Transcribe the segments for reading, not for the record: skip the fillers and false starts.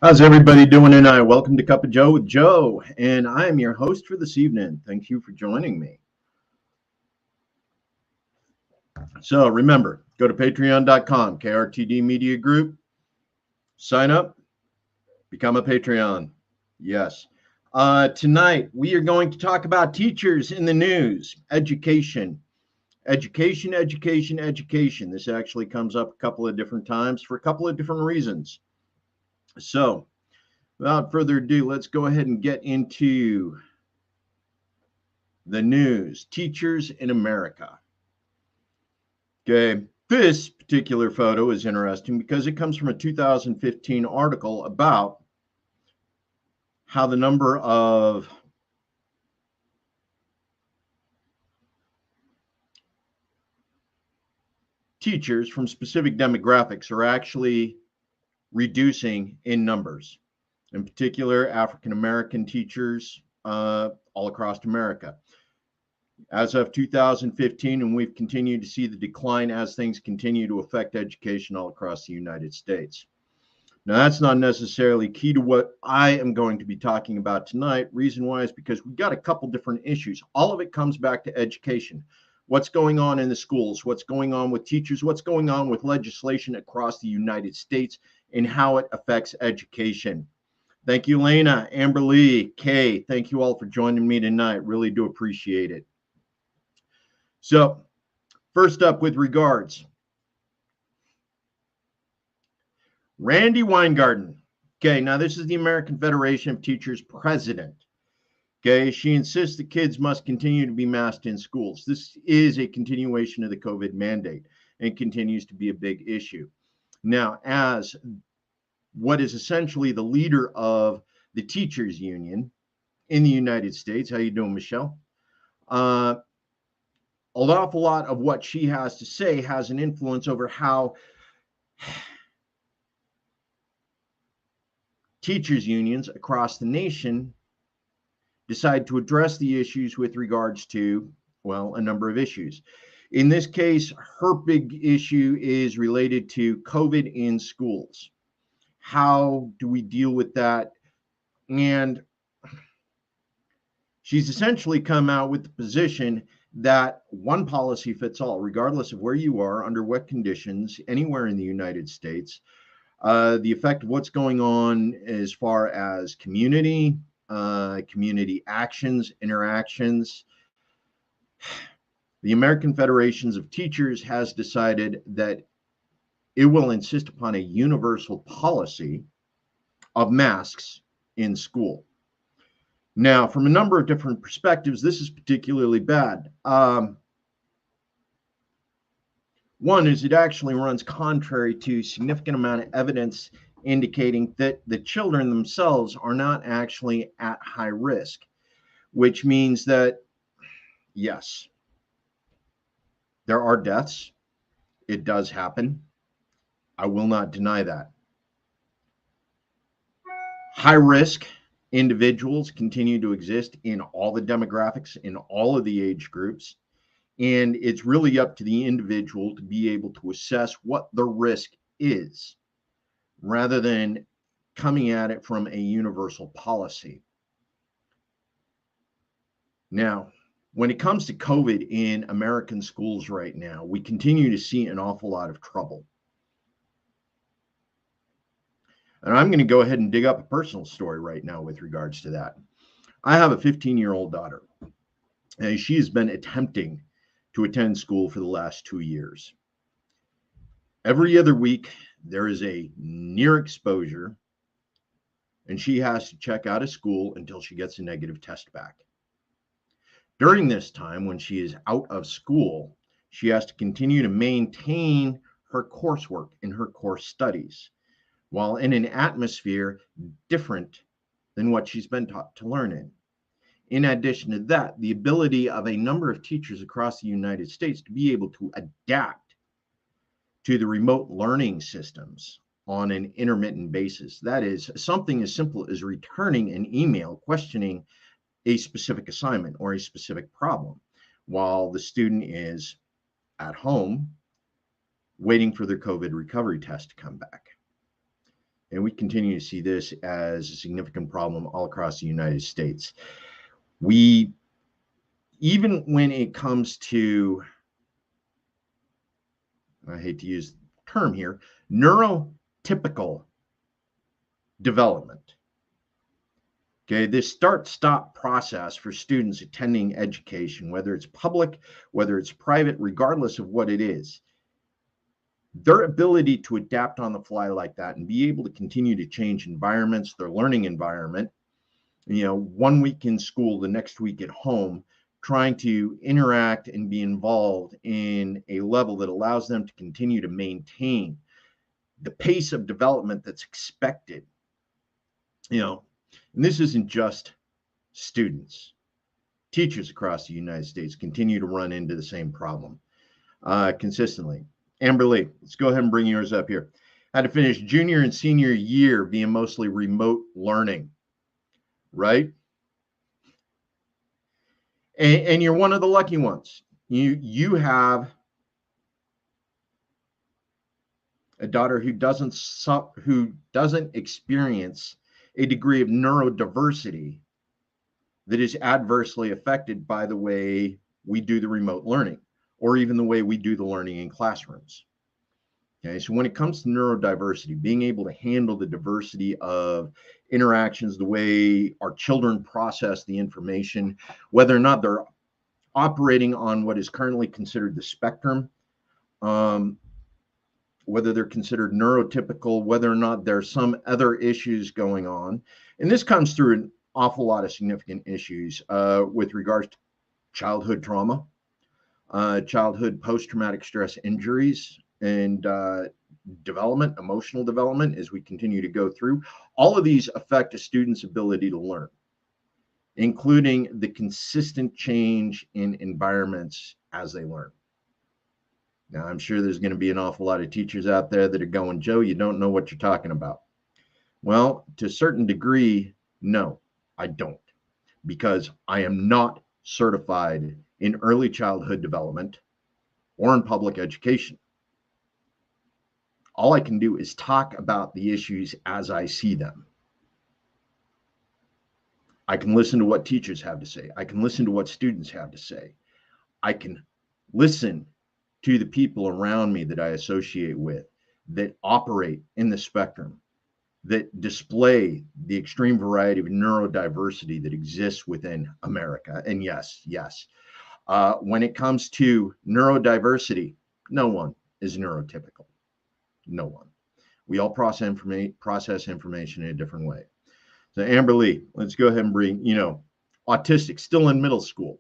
How's everybody doing tonight? Welcome to Cup of Joe with Joe, and I am your host for this evening. Thank you for joining me. So remember, go to patreon.com, KRTD Media Group, sign up, become a Patreon. Yes. Tonight, we are going to talk about teachers in the news, education. Education, education, education. This actually comes up a couple of different times for a couple of different reasons. So, without further ado, let's go ahead and get into the news. Teachers in America. Okay, this particular photo is interesting because it comes from a 2015 article about how the number of teachers from specific demographics are actually reducing in numbers. In particular, African American teachers all across America. As of 2015, and we've continued to see the decline as things continue to affect education all across the United States. Now, that's not necessarily key to what I am going to be talking about tonight. Reason why is because we've got a couple different issues. All of it comes back to education. What's going on in the schools? What's going on with teachers? What's going on with legislation across the United States and how it affects education? Thank you, Lena, Amber Lee, Kay. Thank you all for joining me tonight. Really do appreciate it. So, first up, with regards, Randy Weingarten. Okay, now this is the American Federation of Teachers president. Okay, she insists that kids must continue to be masked in schools. This is a continuation of the COVID mandate and continues to be a big issue. Now, as what is essentially the leader of the teachers union in the United States, how you doing, Michelle? An awful lot of what she has to say has an influence over how teachers unions across the nation decide to address the issues with regards to, well, a number of issues. In this case, her big issue is related to COVID in schools. How do we deal with that? And she's essentially come out with the position that one policy fits all, regardless of where you are, under what conditions, anywhere in the United States. The effect of what's going on as far as community actions, interactions. The American Federations of Teachers has decided that it will insist upon a universal policy of masks in school. Now, from a number of different perspectives, this is particularly bad. One is it actually runs contrary to significant amount of evidence indicating that the children themselves are not actually at high risk, which means that, yes, there are deaths. It does happen. I will not deny that. High risk individuals continue to exist in all the demographics, in all of the age groups. And it's really up to the individual to be able to assess what the risk is rather than coming at it from a universal policy. Now, when it comes to COVID in American schools right now, we continue to see an awful lot of trouble. And I'm going to go ahead and dig up a personal story right now with regards to that. I have a 15-year-old daughter, and she has been attempting to attend school for the last 2 years. Every other week, there is a near exposure, and she has to check out of school until she gets a negative test back. During this time, when she is out of school, she has to continue to maintain her coursework and her course studies while in an atmosphere different than what she's been taught to learn in. In addition to that, the ability of a number of teachers across the United States to be able to adapt to the remote learning systems on an intermittent basis. That is something as simple as returning an email questioning a specific assignment or a specific problem while the student is at home waiting for their COVID recovery test to come back. And we continue to see this as a significant problem all across the United States. We, even when it comes to, I hate to use the term here, neurotypical development. Okay, this start-stop process for students attending education, whether it's public, whether it's private, regardless of what it is, their ability to adapt on the fly like that and be able to continue to change environments, their learning environment, one week in school, the next week at home, trying to interact and be involved in a level that allows them to continue to maintain the pace of development that's expected. And this isn't just students. Teachers across the United States continue to run into the same problem consistently. Amber Lee, let's go ahead and bring yours up here. Had to finish junior and senior year via mostly remote learning, right? And you're one of the lucky ones. You have a daughter who doesn't experience a degree of neurodiversity that is adversely affected by the way we do the remote learning, or even the way we do the learning in classrooms. Okay, so when it comes to neurodiversity, being able to handle the diversity of interactions, the way our children process the information, whether or not they're operating on what is currently considered the spectrum, whether they're considered neurotypical, whether or not there's some other issues going on. And this comes through an awful lot of significant issues with regards to childhood trauma, childhood post-traumatic stress injuries, and development, emotional development as we continue to go through. All of these affect a student's ability to learn, including the consistent change in environments as they learn. Now, I'm sure there's going to be an awful lot of teachers out there that are going, Joe, you don't know what you're talking about. Well, to a certain degree, no, I don't, because I am not certified in early childhood development or in public education. All I can do is talk about the issues as I see them. I can listen to what teachers have to say. I can listen to what students have to say. I can listen to the people around me that I associate with that operate in the spectrum, that display the extreme variety of neurodiversity that exists within America. And yes, when it comes to neurodiversity, no one is neurotypical. No one. We all process information in a different way. So Amber Lee, let's go ahead and bring, autistic, still in middle school,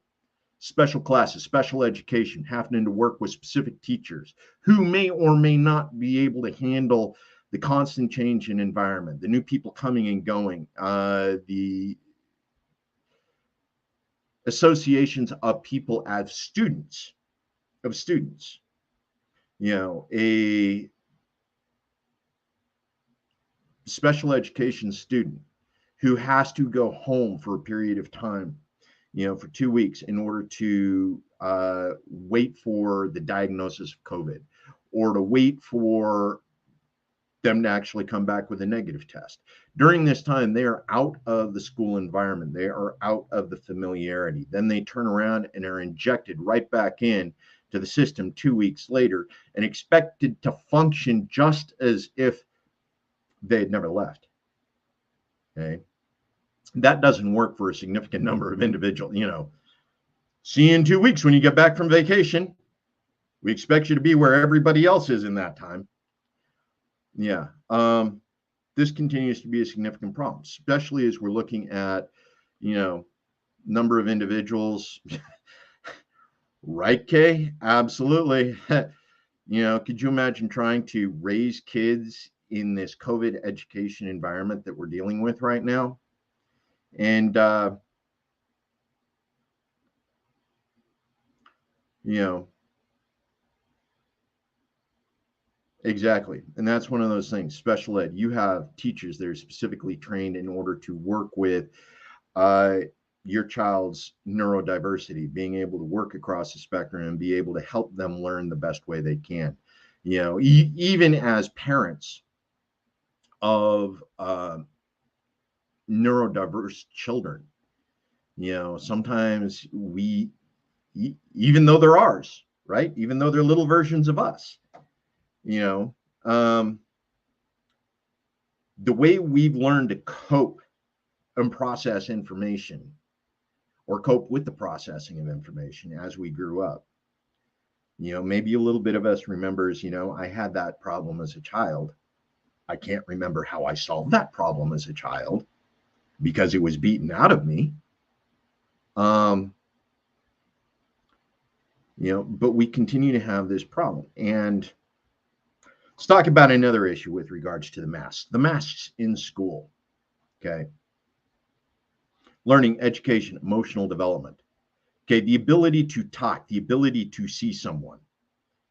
special classes, special education, having to work with specific teachers who may or may not be able to handle the constant change in environment, the new people coming and going, the associations of people as students, a special education student who has to go home for a period of time, for 2 weeks in order to wait for the diagnosis of COVID, or to wait for them to actually come back with a negative test. During this time, they are out of the school environment. They are out of the familiarity. Then they turn around and are injected right back in to the system 2 weeks later and expected to function just as if they had never left. Okay. That doesn't work for a significant number of individuals. See you in 2 weeks when you get back from vacation. We expect you to be where everybody else is in that time. Yeah. This continues to be a significant problem, especially as we're looking at, number of individuals. Right, Kay? Absolutely. Could you imagine trying to raise kids in this COVID education environment that we're dealing with right now? And, exactly. And that's one of those things. Special ed, you have teachers that are specifically trained in order to work with your child's neurodiversity, being able to work across the spectrum and be able to help them learn the best way they can. Even as parents, of neurodiverse children. Sometimes even though they're ours, right? Even though they're little versions of us, you know, um, the way we've learned to cope and process information, or cope with the processing of information as we grew up. Maybe a little bit of us remembers, I had that problem as a child. I can't remember how I solved that problem as a child because it was beaten out of me. But we continue to have this problem. And let's talk about another issue with regards to the masks in school. Okay. Learning, education, emotional development. Okay. The ability to talk, the ability to see someone.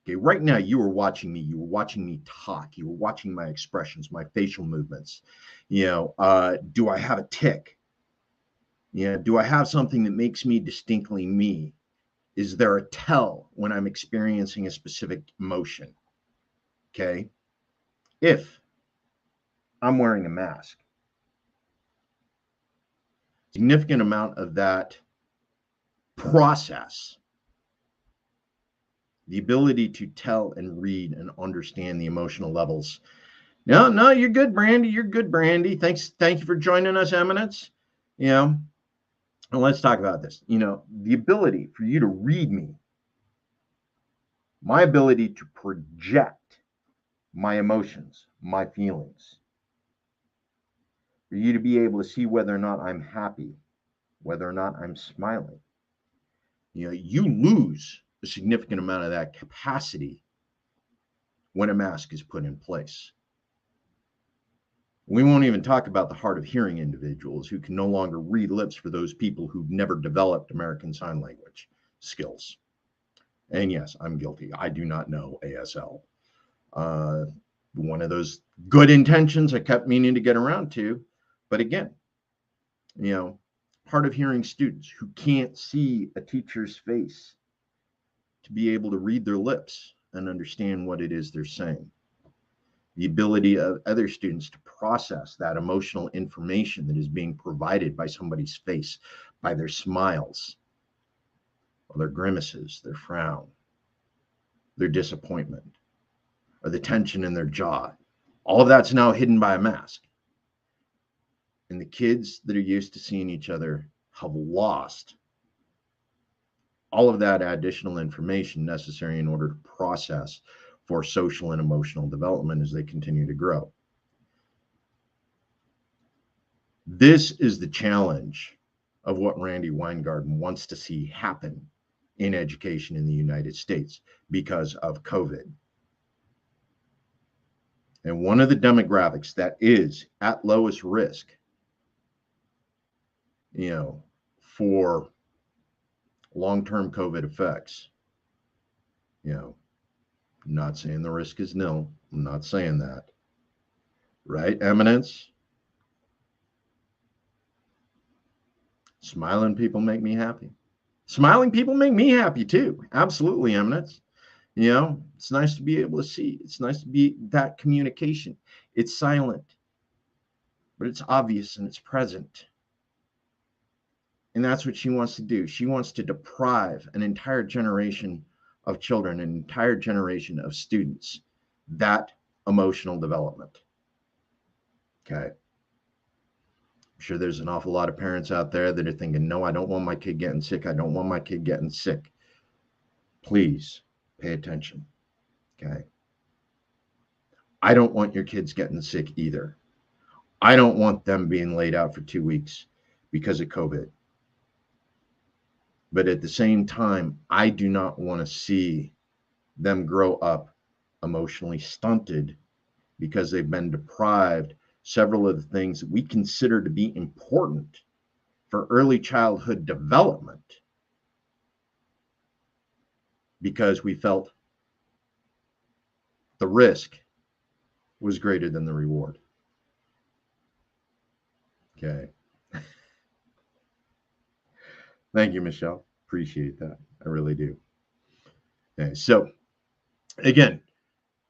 Okay. Right now, you are watching me. You were watching me talk. You were watching my expressions, my facial movements. Do I have a tick? Do I have something that makes me distinctly me? Is there a tell when I'm experiencing a specific emotion? Okay. If I'm wearing a mask, significant amount of that process, the ability to tell and read and understand the emotional levels. No, you're good, Brandy. You're good, Brandy. Thank you for joining us, Eminence. And let's talk about this. The ability for you to read me, my ability to project my emotions, my feelings, for you to be able to see whether or not I'm happy, whether or not I'm smiling. You lose a significant amount of that capacity when a mask is put in place. We won't even talk about the hard of hearing individuals who can no longer read lips for those people who've never developed American Sign Language skills. And yes, I'm guilty. I do not know ASL. One of those good intentions I kept meaning to get around to. But again, hard of hearing students who can't see a teacher's face to be able to read their lips and understand what it is they're saying. The ability of other students to process that emotional information that is being provided by somebody's face, by their smiles, or their grimaces, their frown, their disappointment, or the tension in their jaw. All of that's now hidden by a mask. And the kids that are used to seeing each other have lost all of that additional information necessary in order to process for social and emotional development as they continue to grow. This is the challenge of what Randy Weingarten wants to see happen in education in the United States because of COVID. And one of the demographics that is at lowest risk, for long-term COVID effects, not saying the risk is nil. I'm not saying that. Right, Eminence? Smiling people make me happy. Smiling people make me happy too. Absolutely, Eminence. It's nice to be able to see. It's nice to be that communication. It's silent, but it's obvious and it's present. And that's what she wants to do. She wants to deprive an entire generation of children, an entire generation of students, that emotional development. Okay. I'm sure there's an awful lot of parents out there that are thinking, no, I don't want my kid getting sick. I don't want my kid getting sick. Please pay attention. Okay. I don't want your kids getting sick either. I don't want them being laid out for 2 weeks because of COVID. But at the same time, I do not want to see them grow up emotionally stunted because they've been deprived several of the things that we consider to be important for early childhood development because we felt the risk was greater than the reward. Okay. Thank you, Michelle. Appreciate that. I really do. Okay. So, again,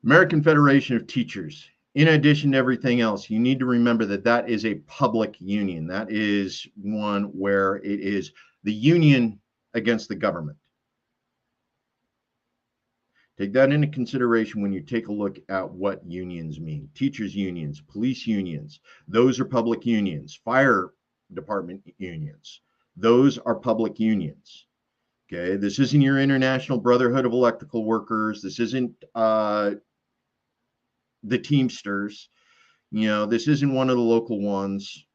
American Federation of Teachers in addition to everything else, you need to remember that that is a public union. That is one where it is the union against the government. Take that into consideration when you take a look at what unions mean. Teachers' unions, police unions, those are public unions. Fire department unions, those are public unions. Okay, this isn't your International Brotherhood of Electrical Workers. This isn't the Teamsters. You know, this isn't one of the local ones.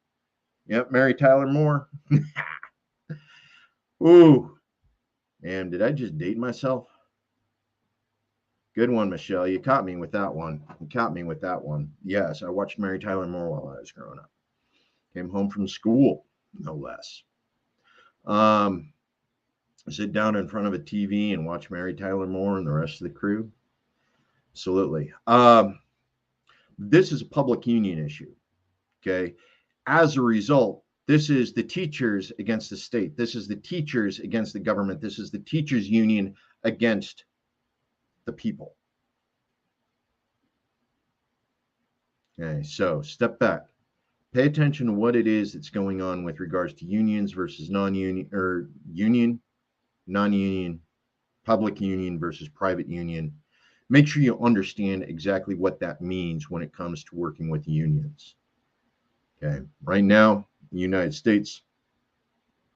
Yep, Mary Tyler Moore. Ooh. And did I just date myself? Good one, Michelle. You caught me with that one. You caught me with that one. Yes, I watched Mary Tyler Moore while I was growing up. Came home from school, no less. Sit down in front of a TV and watch Mary Tyler Moore and the rest of the crew. Absolutely. This is a public union issue. Okay. As a result, this is the teachers against the state. This is the teachers against the government. This is the teachers union against the people. Okay, so step back. Pay attention to what it is that's going on with regards to unions versus non-union, or union, non-union, public union versus private union. Make sure you understand exactly what that means when it comes to working with unions. Okay, right now, in the United States,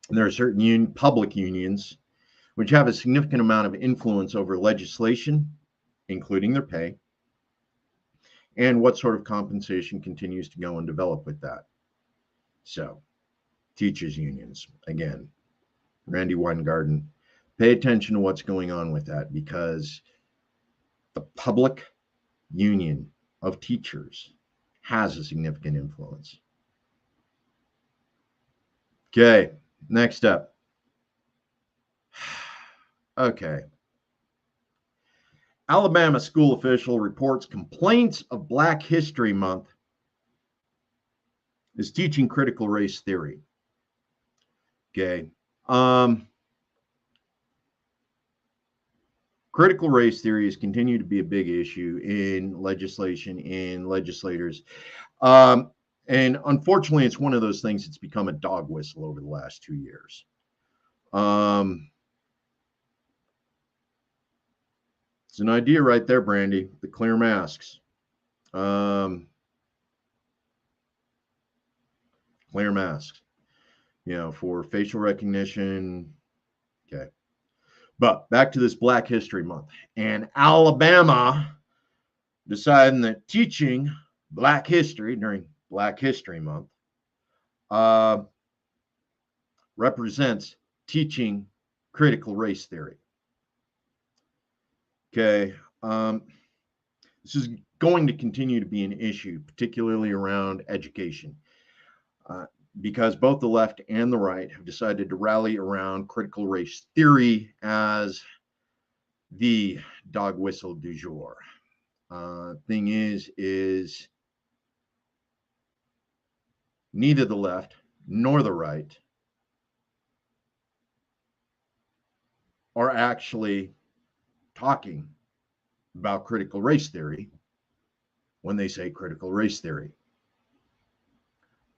there are certain public unions which have a significant amount of influence over legislation, including their pay, and what sort of compensation continues to go and develop with that. So, teachers' unions, again, Randy Weingarten, pay attention to what's going on with that, because the public union of teachers has a significant influence. Okay, next up. Okay. Alabama school official reports complaints of Black History Month is teaching critical race theory. Okay. Critical race theory has continued to be a big issue in legislation, in legislators. And unfortunately, it's one of those things that's become a dog whistle over the last 2 years. It's an idea right there, Brandy, the clear masks. Clear masks, you know, for facial recognition. Okay. But back to this Black History Month. And Alabama deciding that teaching Black history during Black History Month represents teaching critical race theory. Okay. This is going to continue to be an issue, particularly around education, because both the left and the right have decided to rally around critical race theory as the dog whistle du jour. Thing is neither the left nor the right are actually talking about critical race theory when they say critical race theory.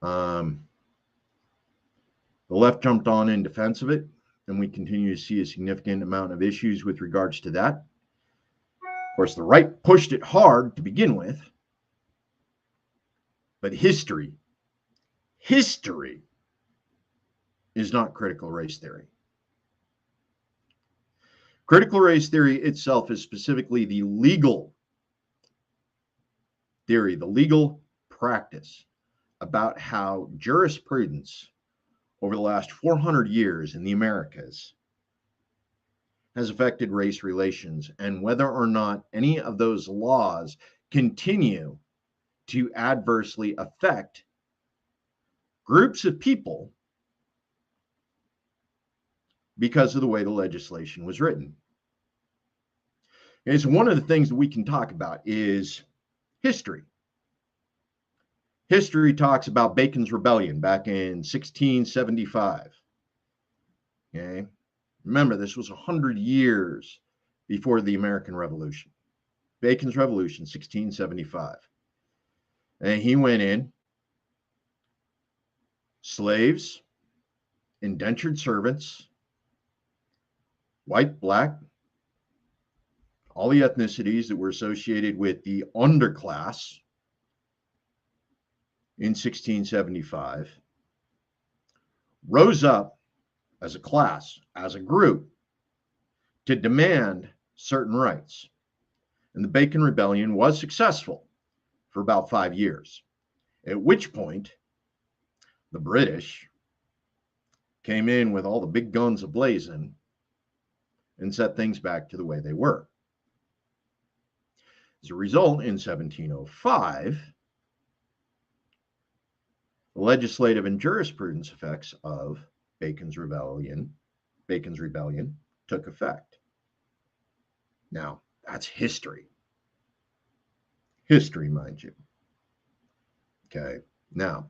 The left jumped on in defense of it, and we continue to see a significant amount of issues with regards to that. Of course, the right pushed it hard to begin with, but history is not critical race theory. Critical race theory itself is specifically the legal theory, the legal practice about how jurisprudence over the last 400 years in the Americas has affected race relations, and whether or not any of those laws continue to adversely affect groups of people because of the way the legislation was written. And so one of the things that we can talk about is history. History talks about Bacon's Rebellion back in 1675. Okay. Remember, this was 100 years before the American Revolution. Bacon's Revolution, 1675. And he went in, slaves, indentured servants, white, black, all the ethnicities that were associated with the underclass in 1675, rose up as a class, as a group, to demand certain rights. And the Bacon Rebellion was successful for about 5 years, at which point the British came in with all the big guns ablazing and set things back to the way they were. As a result, in 1705, the legislative and jurisprudence effects of Bacon's Rebellion took effect. Now, that's history. History, mind you. Okay. Now,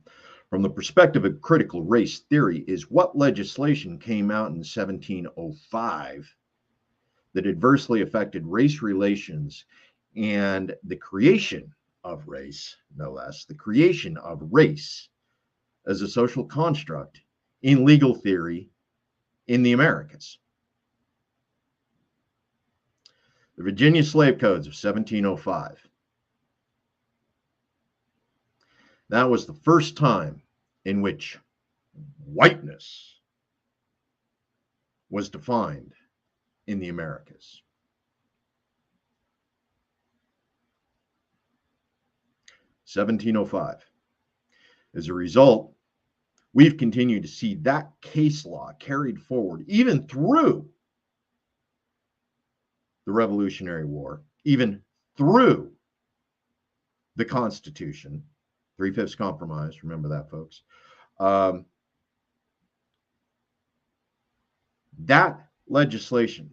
from the perspective of critical race theory, is what legislation came out in 1705 that adversely affected race relations and the creation of race, no less, the creation of race as a social construct in legal theory in the Americas. The Virginia Slave Codes of 1705. That was the first time in which whiteness was defined in the Americas. 1705. As a result, we've continued to see that case law carried forward even through the Revolutionary War, even through the Constitution, 3/5 compromise, remember that, folks. That legislation,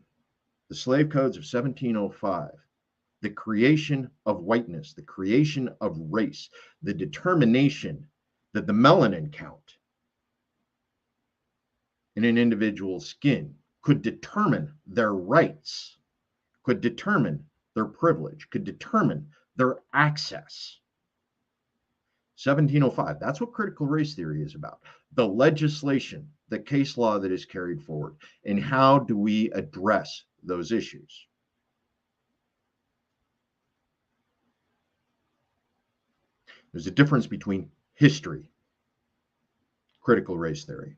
the Slave Codes of 1705, the creation of whiteness, the creation of race, the determination that the melanin count in an individual's skin could determine their rights, could determine their privilege, could determine their access. 1705, that's what critical race theory is about. The legislation, the case law that is carried forward, and how do we address those issues? There's a difference between history, critical race theory.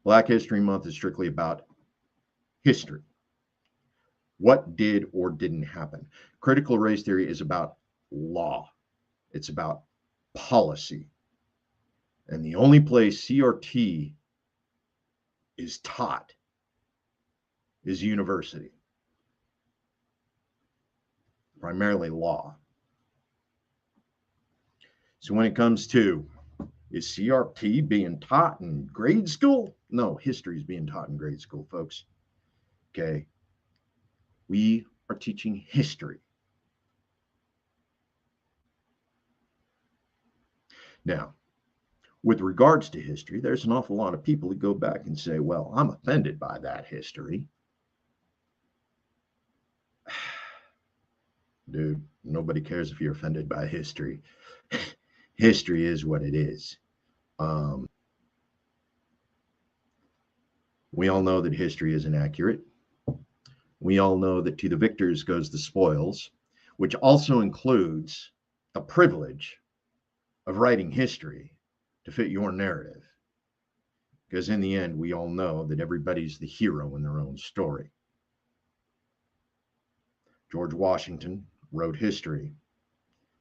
Black History Month is strictly about history. What did or didn't happen? Critical race theory is about law. It's about policy. And the only place CRT is taught is university, primarily law. So when it comes to, is CRT being taught in grade school? No, history is being taught in grade school, folks. Okay. We are teaching history. Now, with regards to history, there's an awful lot of people that go back and say, well, I'm offended by that history. Dude, nobody cares if you're offended by history. History is what it is. We all know that history is inaccurate. We all know that to the victors goes the spoils, which also includes the privilege of writing history to fit your narrative. Because in the end, we all know that everybody's the hero in their own story. George Washington wrote history.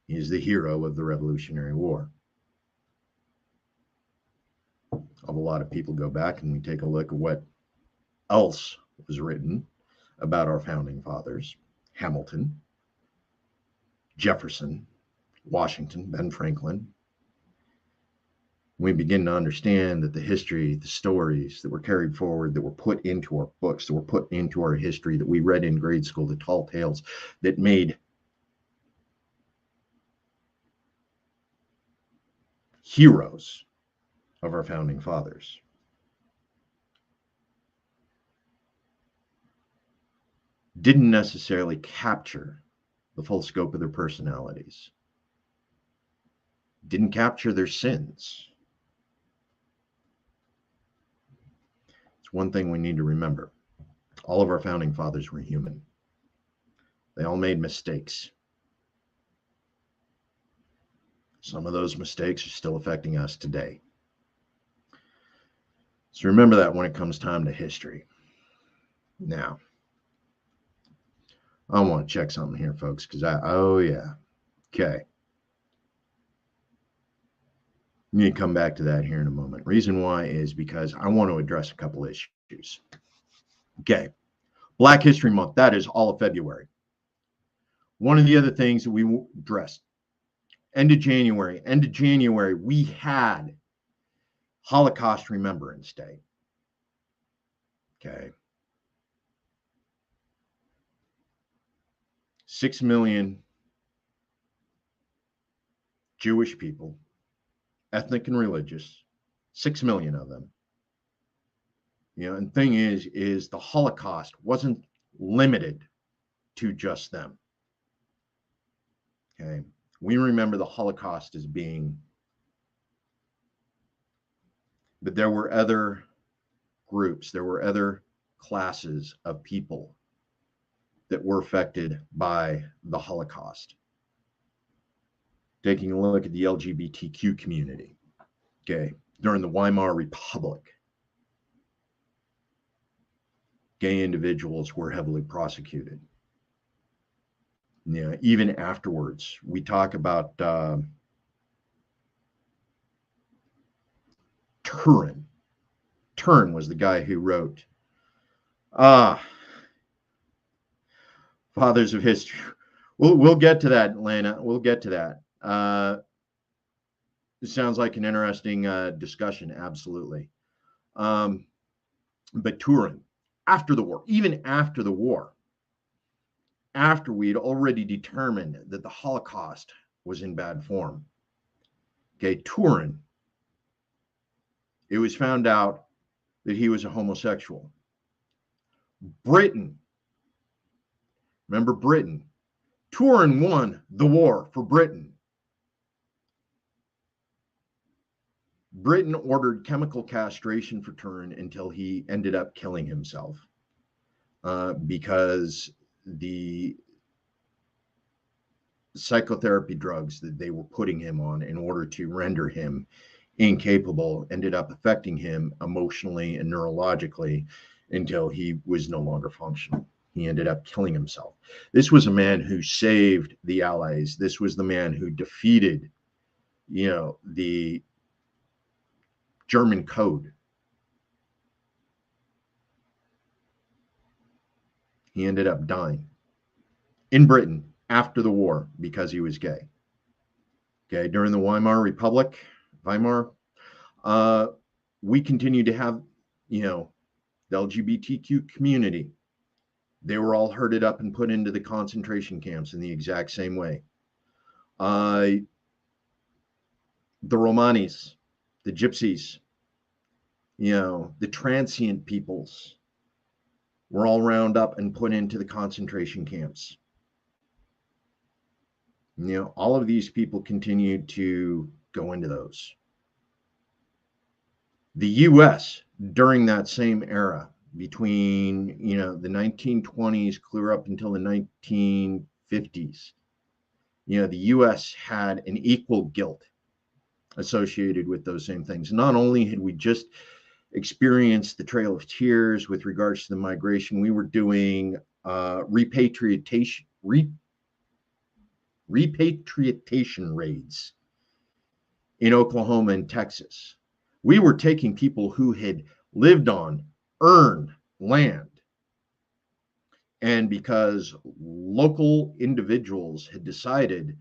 He is the hero of the Revolutionary War. A lot of people go back and we take a look at what else was written about our founding fathers: Hamilton, Jefferson, Washington, Ben Franklin. We begin to understand that the history, the stories that were carried forward, that were put into our books, that were put into our history, that we read in grade school, the tall tales that made heroes of our founding fathers. Didn't necessarily capture the full scope of their personalities. didn't capture their sins. It's one thing we need to remember. All of our founding fathers were human. They all made mistakes. Some of those mistakes are still affecting us today. So remember that when it comes time to history. Now, I want to check something here, folks, because oh yeah. Okay. I'm going to come back to that here in a moment. Reason why is because I want to address a couple issues. Okay. Black History Month, that is all of February. One of the other things that we addressed, end of January, we had Holocaust Remembrance Day. Okay. 6 million Jewish people, ethnic and religious, 6 million of them. And the thing is the Holocaust wasn't limited to just them. Okay. We remember the Holocaust as being, but there were other groups, there were other classes of people that were affected by the Holocaust. Taking a look at the LGBTQ community, okay, during the Weimar Republic, gay individuals were heavily prosecuted. Even afterwards, we talk about Turin. Turin was the guy who wrote Fathers of History. We'll get to that, Atlanta. We'll get to that. It sounds like an interesting discussion, absolutely. But Turin, after the war, even after the war, after we'd already determined that the Holocaust was in bad form, okay, Turin, it was found out that he was a homosexual. Britain, remember Britain, Turin won the war for Britain. Britain ordered chemical castration for Turin until he ended up killing himself because the psychotherapy drugs that they were putting him on in order to render him incapable ended up affecting him emotionally and neurologically until he was no longer functional. He ended up killing himself. This was a man who saved the Allies. This was the man who defeated, the German code. He ended up dying in Britain after the war because he was gay. Okay, during the Weimar Republic, we continued to have, the LGBTQ community. They were all herded up and put into the concentration camps in the exact same way. The Romanis, the Gypsies, the transient peoples were all round up and put into the concentration camps. All of these people continued to go into those. The U.S. during that same era, between the 1920s clear up until the 1950s, the U.S. had an equal guilt associated with those same things. Not only had we just experienced the Trail of Tears with regards to the migration, we were doing repatriation raids in Oklahoma and Texas. We were taking people who had lived on earned land, and because local individuals had decided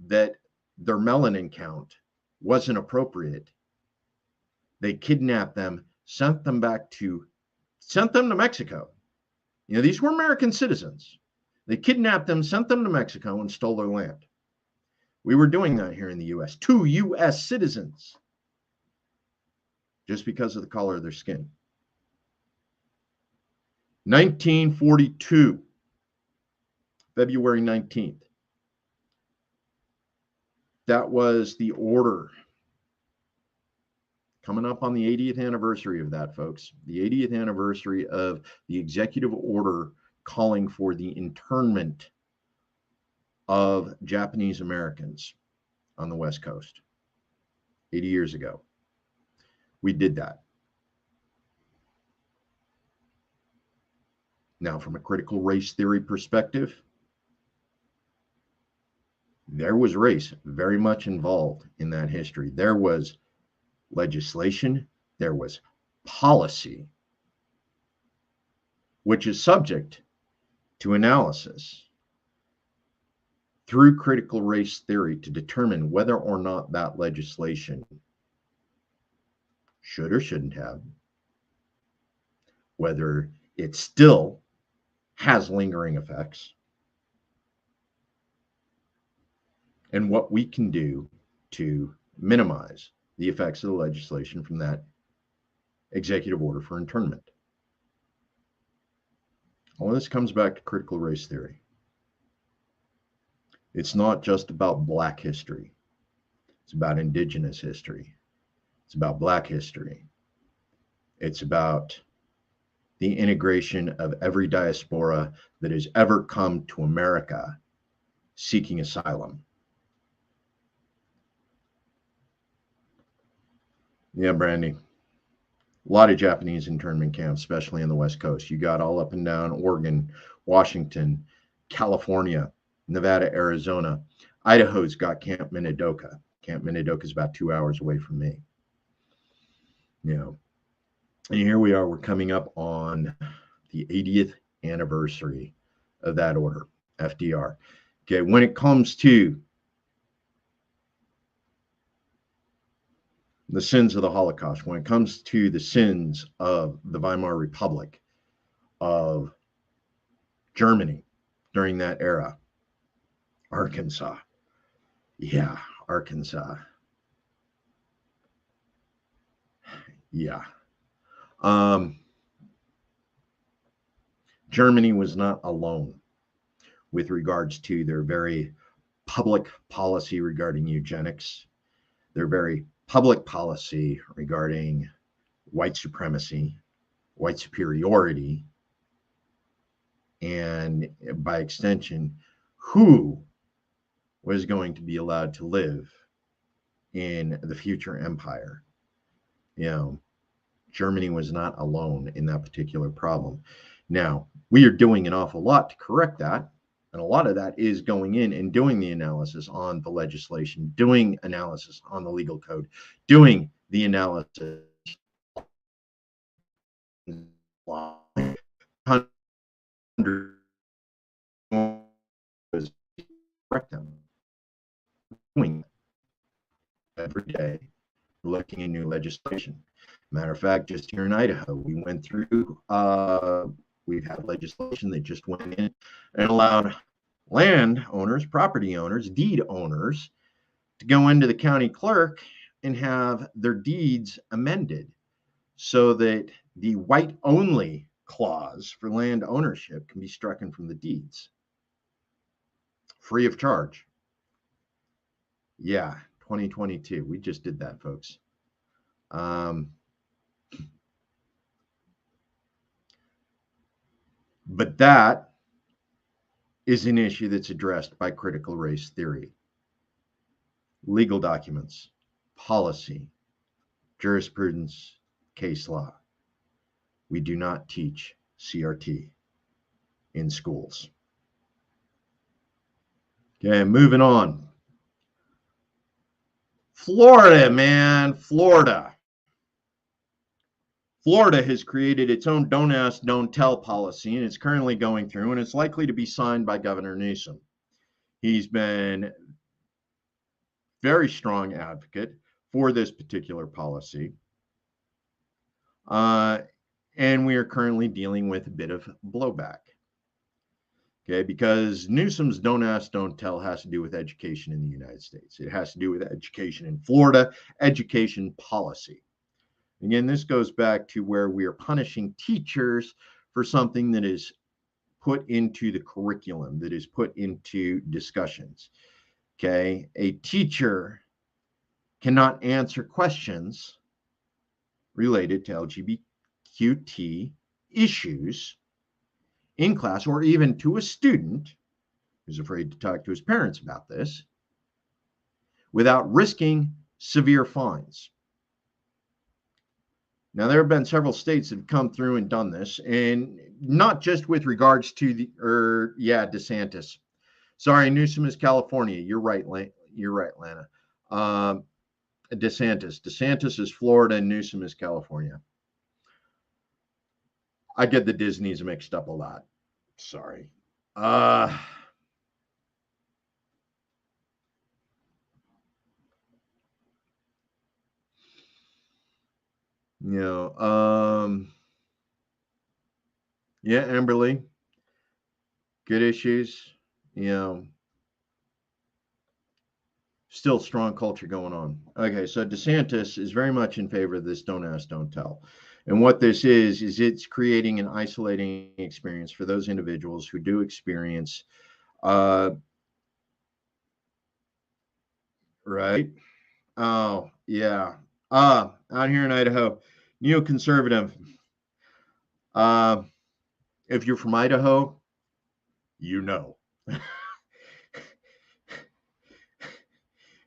that their melanin count wasn't appropriate, they kidnapped them, sent them to Mexico. These were American citizens. They kidnapped them, sent them to Mexico, and stole their land. We were doing that here in the U.S. to U.S. citizens just because of the color of their skin. 1942, February 19th. That was the order. Coming up on the 80th anniversary of that, folks. The 80th anniversary of the executive order calling for the internment of Japanese Americans on the West Coast 80 years ago. We did that. Now, from a critical race theory perspective, there was race very much involved in that history. There was legislation, there was policy, which is subject to analysis through critical race theory to determine whether or not that legislation should or shouldn't have, whether it still has lingering effects, and what we can do to minimize the effects of the legislation from that executive order for internment. All of this comes back to critical race theory. It's not just about Black history. It's about Indigenous history. It's about Black history. It's about the integration of every diaspora that has ever come to America seeking asylum. Yeah, Brandy. A lot of Japanese internment camps, especially in the West Coast. You got all up and down Oregon, Washington, California, Nevada, Arizona. Idaho's got Camp Minidoka. Camp Minidoka is about 2 hours away from me. You know, and here we are. We're coming up on the 80th anniversary of that order, FDR. Okay, when it comes to the sins of the Holocaust, when it comes to the sins of the Weimar Republic, of Germany during that era, Arkansas. Yeah, Arkansas. Yeah. Germany was not alone with regards to their very public policy regarding eugenics, their very public policy regarding white supremacy, white superiority, and by extension, who was going to be allowed to live in the future empire. You know, Germany was not alone in that particular problem. Now, we are doing an awful lot to correct that. And a lot of that is going in and doing the analysis on the legislation, doing analysis on the legal code, doing the analysis correct them. Doing every day, looking at new legislation. Matter of fact, just here in Idaho, we went through, we've had legislation that just went in and allowed land owners, property owners, deed owners to go into the county clerk and have their deeds amended so that the white only clause for land ownership can be stricken from the deeds free of charge. Yeah, 2022. We just did that, folks. But that is an issue that's addressed by critical race theory. Legal documents, policy, jurisprudence, case law. We do not teach CRT in schools. Okay, moving on. Florida, man, Florida. Florida has created its own don't ask, don't tell policy, and it's currently going through, and it's likely to be signed by Governor Newsom. He's been very strong advocate for this particular policy. And we are currently dealing with a bit of blowback. Okay, because Newsom's don't ask, don't tell has to do with education in the United States. It has to do with education in Florida, education policy. Again, this goes back to where we are punishing teachers for something that is put into the curriculum, that is put into discussions. Okay. A teacher cannot answer questions related to LGBTQT issues in class, or even to a student who's afraid to talk to his parents about this, without risking severe fines. Now, there have been several states that have come through and done this, and not just with regards to DeSantis. Sorry, Newsom is California. You're right, Lana. DeSantis is Florida, and Newsom is California. I get the Disneys mixed up a lot. Sorry. You know, yeah, Amberly, good issues. You know, still strong culture going on. Okay, so DeSantis is very much in favor of this don't ask, don't tell. And what this is it's creating an isolating experience for those individuals who do experience, right? Oh, yeah. Out here in Idaho, neoconservative. Uh, if you're from Idaho, you know.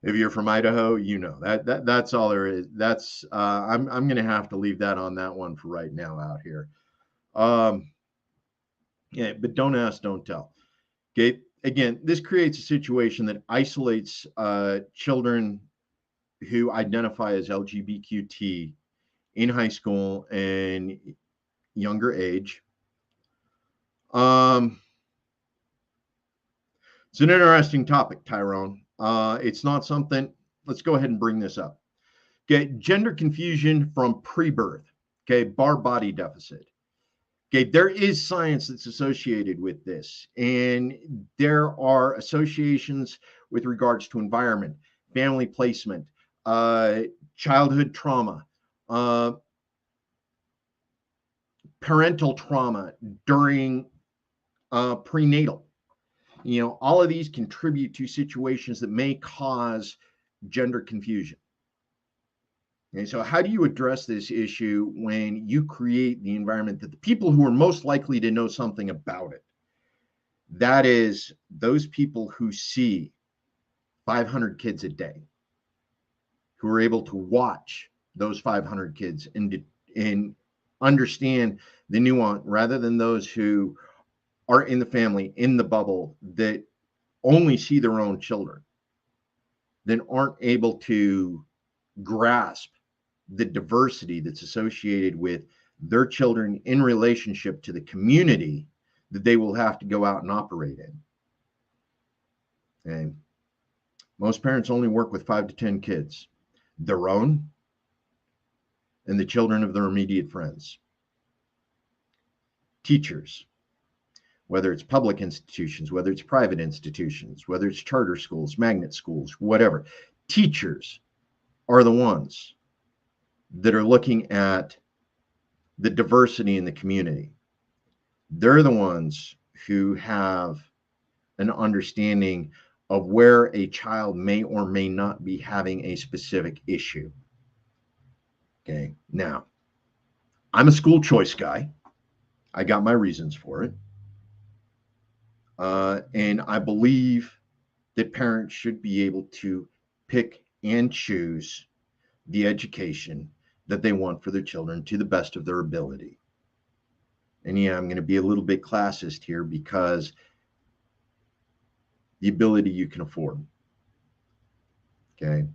If you're from Idaho, you know that's all there is. That's I'm gonna have to leave that on that one for right now out here. Yeah, but don't ask, don't tell. Okay, again, this creates a situation that isolates children who identify as LGBTQT in high school and younger age. It's an interesting topic, Tyrone. It's not something. Let's go ahead and bring this up. Okay, gender confusion from pre-birth. Okay, bar body deficit. Okay, there is science that's associated with this, and there are associations with regards to environment, family placement, childhood trauma, parental trauma during prenatal. You know, all of these contribute to situations that may cause gender confusion. And so, how do you address this issue when you create the environment that the people who are most likely to know something about it, that is, those people who see 500 kids a day, who are able to watch those 500 kids and understand the nuance, rather than those who are in the family, in the bubble, that only see their own children, then aren't able to grasp the diversity that's associated with their children in relationship to the community that they will have to go out and operate in. Okay. Most parents only work with 5 to 10 kids, their own and the children of their immediate friends. Teachers, whether it's public institutions, whether it's private institutions, whether it's charter schools, magnet schools, whatever, teachers are the ones that are looking at the diversity in the community. They're the ones who have an understanding of where a child may or may not be having a specific issue. Okay, now, I'm a school choice guy. I got my reasons for it. And I believe that parents should be able to pick and choose the education that they want for their children to the best of their ability. And yeah, I'm going to be a little bit classist here because the ability you can afford. Okay.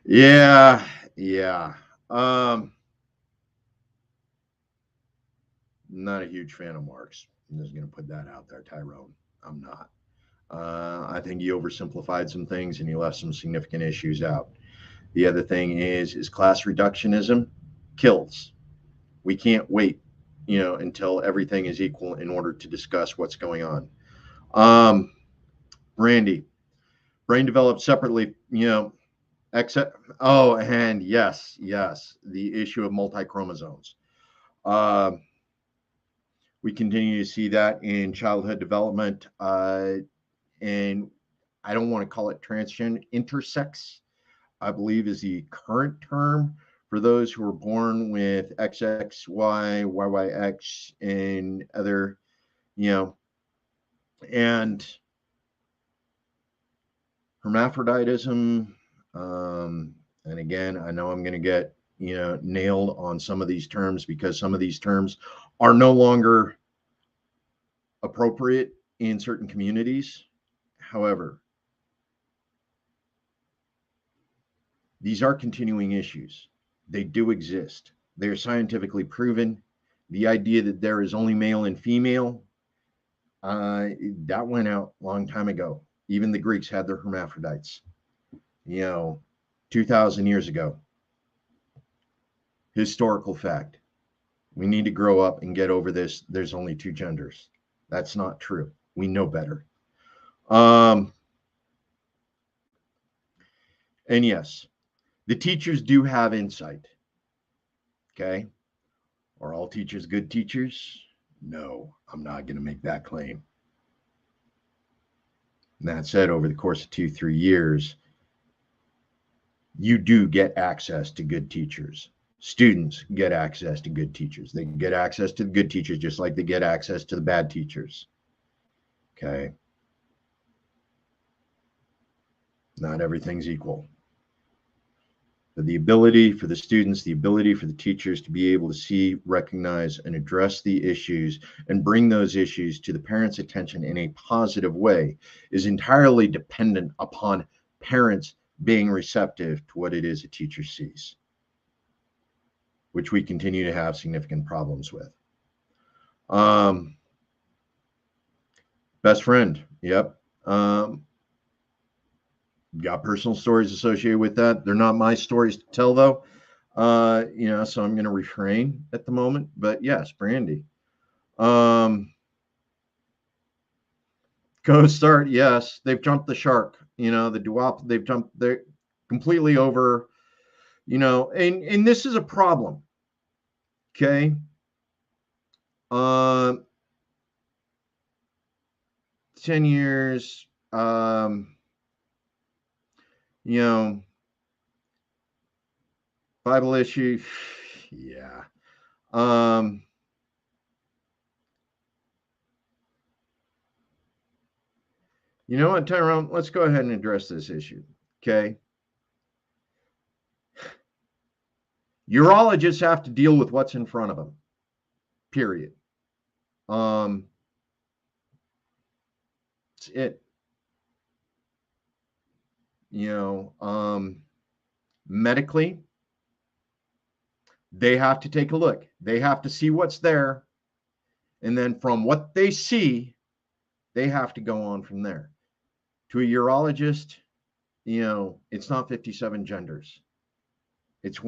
Yeah. Not a huge fan of Marx. I'm just going to put that out there, Tyrone. I'm not. I think he oversimplified some things and he left some significant issues out. The other thing is class reductionism kills. We can't wait, until everything is equal in order to discuss what's going on. Randy, brain developed separately, except, and yes, the issue of multi-chromosomes. We continue to see that in childhood development. And I don't want to call it transgender, intersex, I believe is the current term for those who are born with XXY, YYX, and other, you know, and hermaphroditism. And again, I know I'm going to get, nailed on some of these terms because some of these terms are no longer appropriate in certain communities. However, these are continuing issues. They do exist. They are scientifically proven. The idea that there is only male and female, that went out a long time ago. Even the Greeks had their hermaphrodites, 2,000 years ago. Historical fact. We need to grow up and get over this. There's only two genders. That's not true. We know better. And yes, the teachers do have insight. Okay. Are all teachers good teachers? No, I'm not going to make that claim. And that said, over the course of 2-3 years, you do get access to good teachers. Students get access to good teachers. They get access to the good teachers just like they get access to the bad teachers. Okay. Not everything's equal. But the ability for the students, the ability for the teachers to be able to see, recognize, and address the issues and bring those issues to the parents' attention in a positive way is entirely dependent upon parents being receptive to what it is a teacher sees, which we continue to have significant problems with. Best friend. Yep. Got personal stories associated with that. They're not my stories to tell, though. So I'm going to refrain at the moment. But yes, Brandy. Coast Start, yes, they've jumped the shark. The duop, they're completely over. And this is a problem. Okay. 10 years. Bible issue. Yeah. You know what, Tyrone? Let's go ahead and address this issue. Okay. Urologists have to deal with what's in front of them. Period. That's it. Medically, they have to take a look. They have to see what's there. And then from what they see, they have to go on from there. To a urologist, it's not 57 genders. It's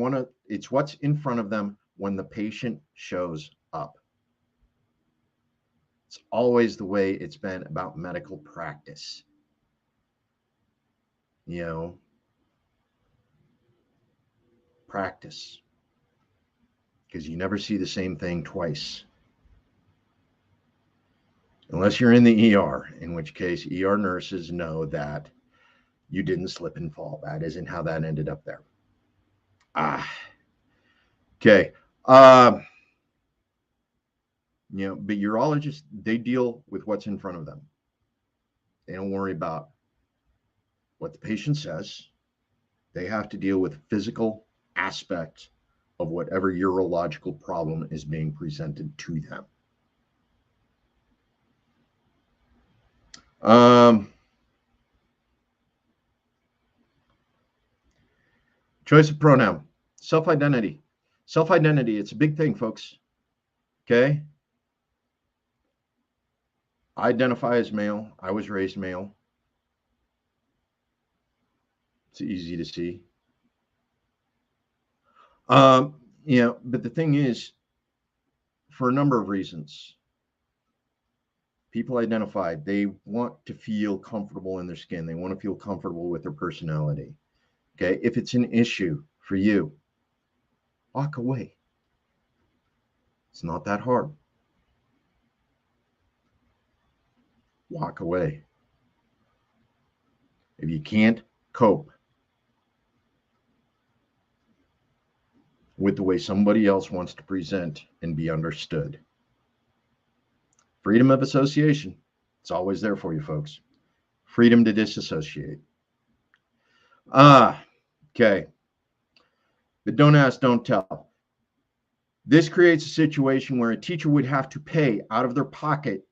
what's in front of them when the patient shows up. It's always the way it's been about medical practice. Practice. Because you never see the same thing twice. Unless you're in the ER, in which case ER nurses know that you didn't slip and fall. That isn't how that ended up there. Okay. But urologists, they deal with what's in front of them. They don't worry about what the patient says. They have to deal with physical aspects of whatever urological problem is being presented to them. Choice of pronoun, self-identity. Self-identity, it's a big thing, folks. Okay? I identify as male. I was raised male. It's easy to see. But the thing is, for a number of reasons, people identify, they want to feel comfortable in their skin. They want to feel comfortable with their personality. Okay? If it's an issue for you, walk away. It's not that hard. walk away. If you can't cope with the way somebody else wants to present and be understood, freedom of association, it's always there for you folks. Freedom to disassociate. Okay. But don't ask, don't tell. This creates a situation where a teacher would have to pay out of their pocket.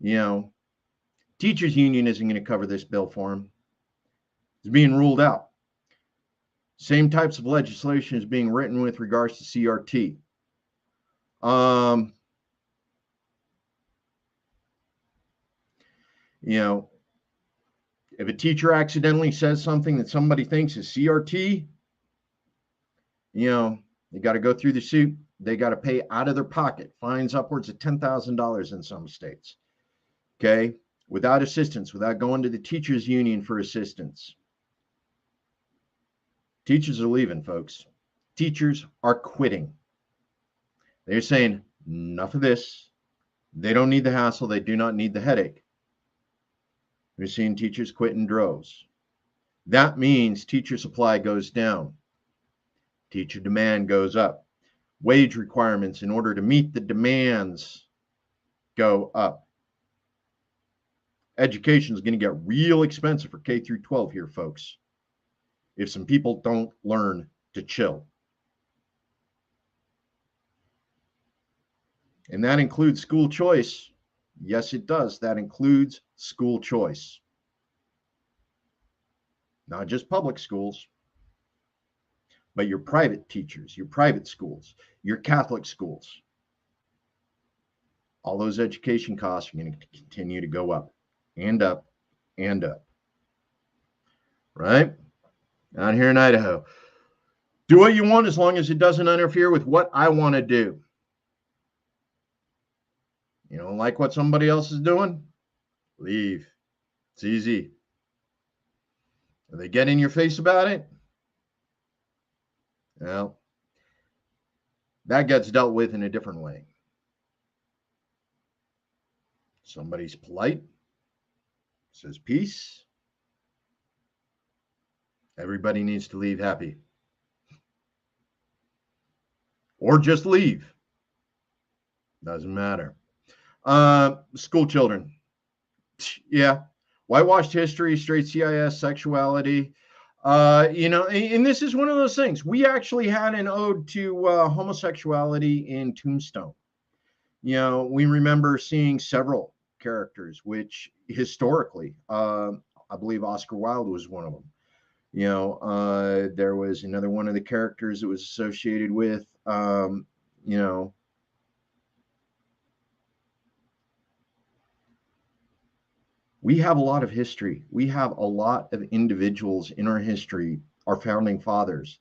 Teachers union isn't going to cover this bill for them. It's being ruled out. Same types of legislation is being written with regards to CRT. If a teacher accidentally says something that somebody thinks is CRT, they got to go through the suit. They got to pay out of their pocket, fines upwards of $10,000 in some states. Okay, without assistance, without going to the teachers union for assistance. Teachers are leaving, folks. Teachers are quitting. They're saying, enough of this. They don't need the hassle. They do not need the headache. We're seeing teachers quit in droves. That means teacher supply goes down. Teacher demand goes up. Wage requirements in order to meet the demands go up. Education is going to get real expensive for K through 12 here, folks, if some people don't learn to chill. And that includes school choice. Yes, it does. That includes school choice. Not just public schools, but your private teachers, your private schools, your Catholic schools. All those education costs are going to continue to go up and up and up. Right? Out here in Idaho. Do what you want as long as it doesn't interfere with what I want to do. You don't like what somebody else is doing? Leave. It's easy. If they get in your face about it, well, that gets dealt with in a different way. Somebody's polite, says peace. Everybody needs to leave happy. Or just leave. Doesn't matter. School children. Yeah. Whitewashed history, straight CIS, sexuality. And this is one of those things. We actually had an ode to homosexuality in Tombstone. We remember seeing several characters, which historically, I believe Oscar Wilde was one of them. There was another one of the characters that was associated with, we have a lot of history. We have a lot of individuals in our history, our founding fathers.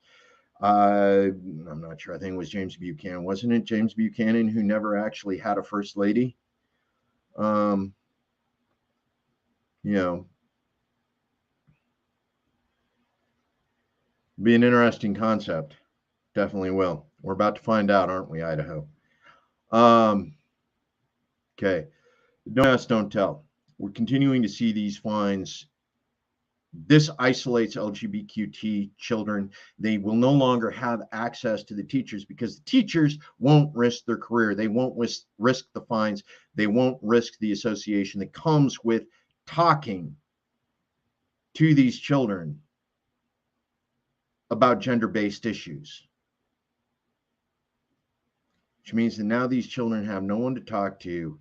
I'm not sure. I think it was James Buchanan. Wasn't it James Buchanan who never actually had a first lady? Be an interesting concept. Definitely will. We're about to find out, aren't we, Idaho? Okay. Don't ask, don't tell. We're continuing to see these fines. This isolates LGBTQ children. They will no longer have access to the teachers because the teachers won't risk their career. They won't risk the fines. They won't risk the association that comes with talking to these children about gender-based issues. Which means that now these children have no one to talk to.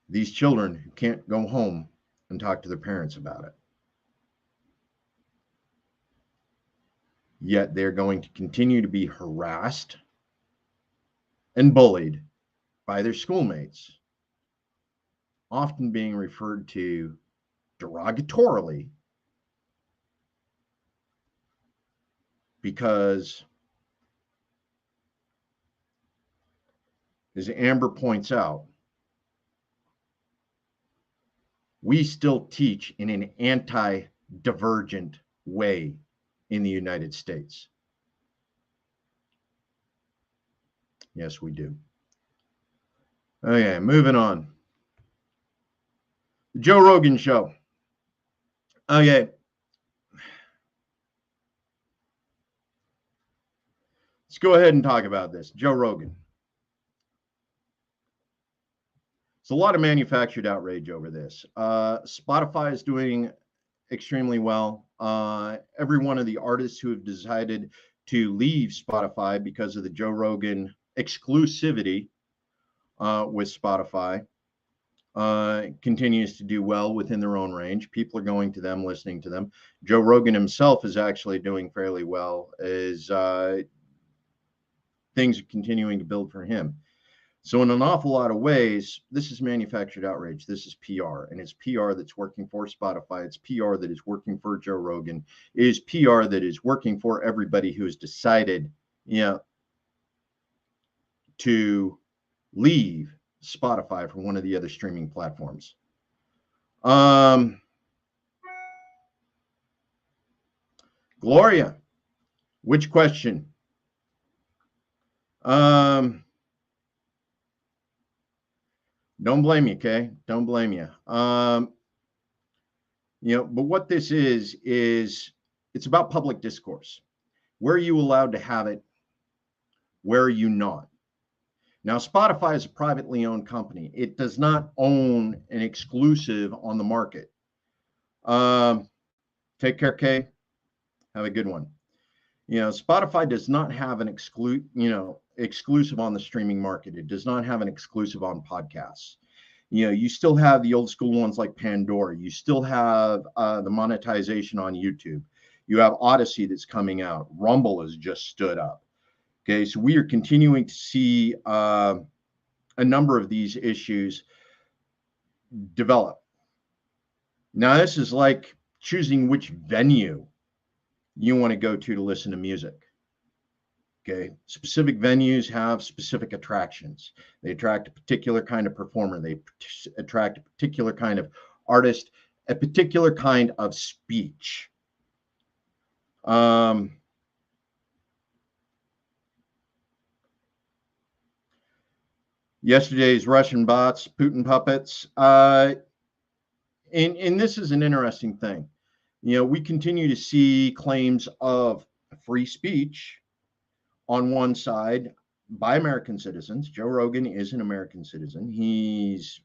These children who can't go home and talk to their parents about it. Yet they're going to continue to be harassed and bullied by their schoolmates, often being referred to derogatorily because, as Amber points out, we still teach in an anti-divergent way in the United States. Yes, we do. Okay, moving on. The Joe Rogan Show. Okay. Let's go ahead and talk about this. Joe Rogan. It's a lot of manufactured outrage over this. Spotify is doing extremely well. Every one of the artists who have decided to leave Spotify because of the Joe Rogan exclusivity with Spotify continues to do well within their own range. People are going to them, listening to them. Joe Rogan himself is actually doing fairly well as things are continuing to build for him. So in an awful lot of ways, this is manufactured outrage. This is PR, and it's PR that's working for Spotify. It's PR that is working for Joe Rogan. It is PR that is working for everybody who has decided, to leave Spotify for one of the other streaming platforms. Gloria, which question? Don't blame you, okay? Don't blame you. But what this is it's about public discourse. Where are you allowed to have it? Where are you not? Now, Spotify is a privately owned company. It does not own an exclusive on the market. Take care, Kay. Have a good one. Spotify does not have an exclusive on the streaming market. It does not have an exclusive on podcasts. You still have the old school ones like Pandora. You still have the monetization on YouTube. You have Odyssey that's coming out. Rumble has just stood up. Okay, so we are continuing to see a number of these issues develop. Now, this is like choosing which venue you want to go to listen to music. Okay, specific venues have specific attractions. They attract a particular kind of performer. They attract a particular kind of artist, a particular kind of speech. Yesterday's Russian bots, Putin puppets. And this is an interesting thing. We continue to see claims of free speech on one side by American citizens. Joe Rogan is an American citizen. He's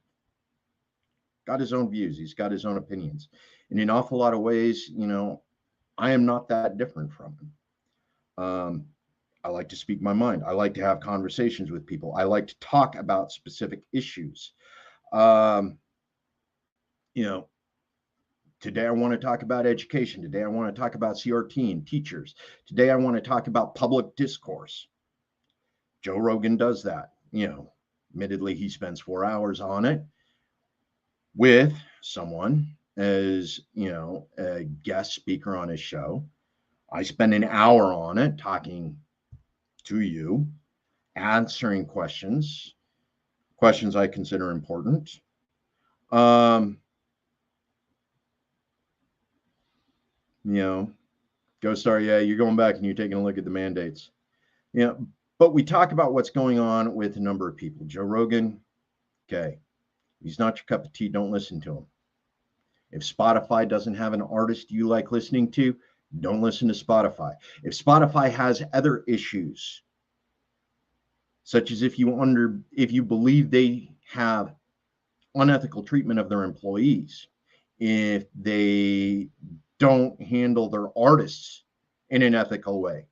got his own views. He's got his own opinions. In an awful lot of ways, I am not that different from him. I like to speak my mind. I like to have conversations with people. I like to talk about specific issues. Today I want to talk about education. Today I want to talk about CRT and teachers. Today I want to talk about public discourse. Joe Rogan does that. Admittedly, he spends 4 hours on it with someone as, a guest speaker on his show. I spend an hour on it talking to you, answering questions I consider important. Go Star, yeah, you're going back and you're taking a look at the mandates. But we talk about what's going on with a number of people. Joe Rogan, okay, he's not your cup of tea. Don't listen to him. If Spotify doesn't have an artist you like listening to, don't listen to Spotify. If Spotify has other issues, such as if you believe they have unethical treatment of their employees, if they don't handle their artists in an ethical way,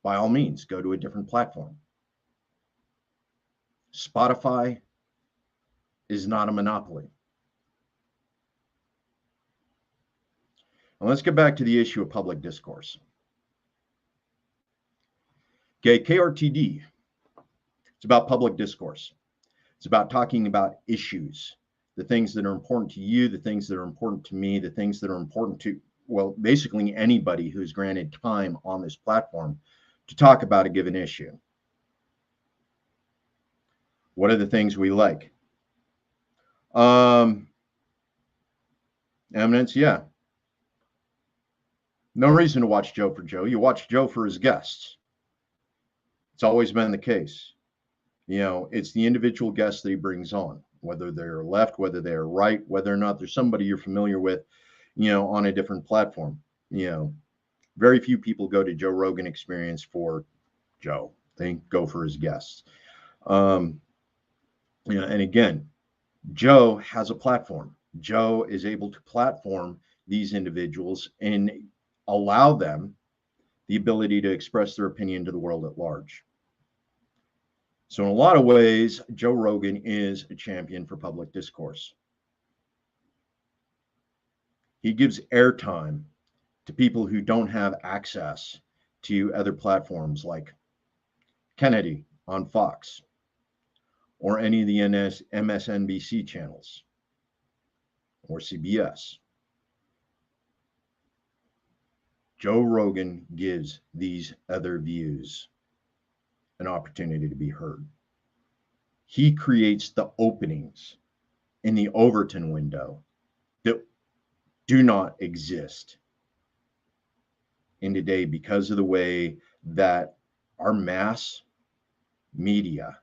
by all means, go to a different platform. Spotify is not a monopoly. Now let's get back to the issue of public discourse. Okay, KRTD. It's about public discourse. It's about talking about issues, the things that are important to you, the things that are important to me, the things that are important to, basically anybody who's granted time on this platform to talk about a given issue. What are the things we like? Eminence, yeah. No reason to watch Joe for Joe. You watch Joe for his guests. It's always been the case. It's the individual guests that he brings on, whether they're left, whether they're right, whether or not there's somebody you're familiar with, on a different platform. Very few people go to Joe Rogan Experience for Joe. They go for his guests. And again, Joe has a platform. Joe is able to platform these individuals and allow them the ability to express their opinion to the world at large. So in a lot of ways, Joe Rogan is a champion for public discourse. He gives airtime to people who don't have access to other platforms like Kennedy on Fox or any of the MSNBC channels or CBS. Joe Rogan gives these other views an opportunity to be heard. He creates the openings in the Overton window that do not exist in today because of the way that our mass media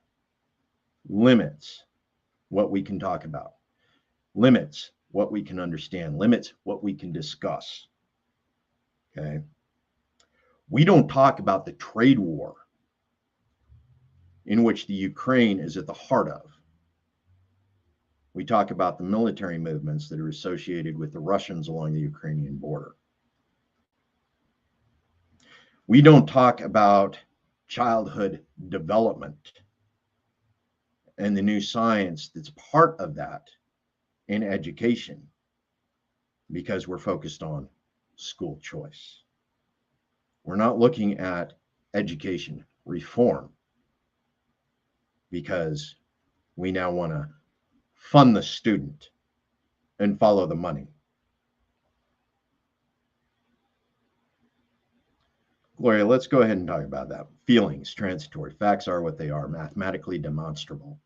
limits what we can talk about, limits what we can understand, limits what we can discuss. Okay. We don't talk about the trade war in which the Ukraine is at the heart of. We talk about the military movements that are associated with the Russians along the Ukrainian border. We don't talk about childhood development and the new science that's part of that in education because we're focused on school choice. We're not looking at education reform because we now want to fund the student and follow the money. Gloria, let's go ahead and talk about that. Feelings, transitory. Facts are what they are, mathematically demonstrable.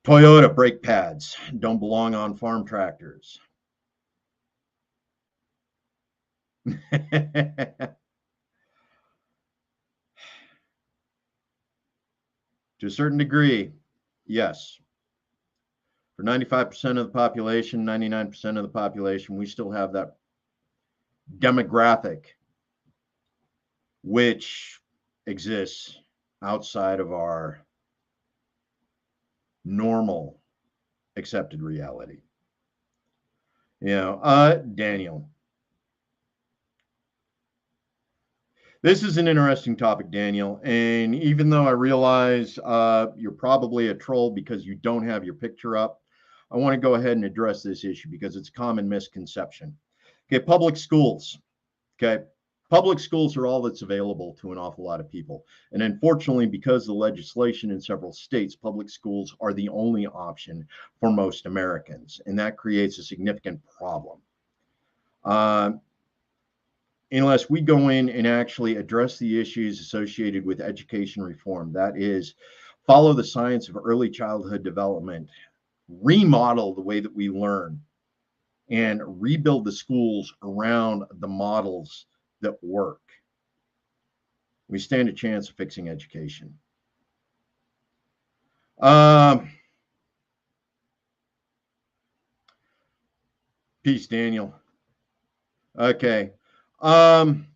Toyota brake pads don't belong on farm tractors. To a certain degree, yes. For 95% of the population, 99% of the population, we still have that demographic which exists outside of our normal accepted reality. Daniel. This is an interesting topic, Daniel. And even though I realize you're probably a troll because you don't have your picture up, I want to go ahead and address this issue because it's a common misconception. Okay, public schools. Okay, public schools are all that's available to an awful lot of people. And unfortunately, because of the legislation in several states, public schools are the only option for most Americans. And that creates a significant problem. Unless we go in and actually address the issues associated with education reform, that is, follow the science of early childhood development, remodel the way that we learn, and rebuild the schools around the models that work, we stand a chance of fixing education. Peace, Daniel. Okay. And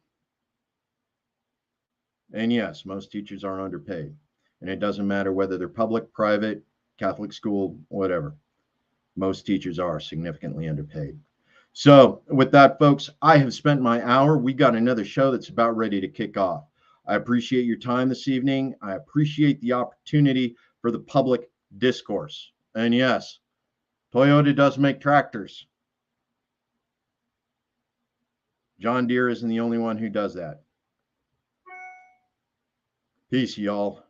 yes, most teachers are underpaid. And it doesn't matter whether they're public, private, Catholic school, whatever. Most teachers are significantly underpaid. So with that, folks, I have spent my hour. We got another show that's about ready to kick off. I appreciate your time this evening. I appreciate the opportunity for the public discourse. And yes, Toyota does make tractors. John Deere isn't the only one who does that. Peace, y'all.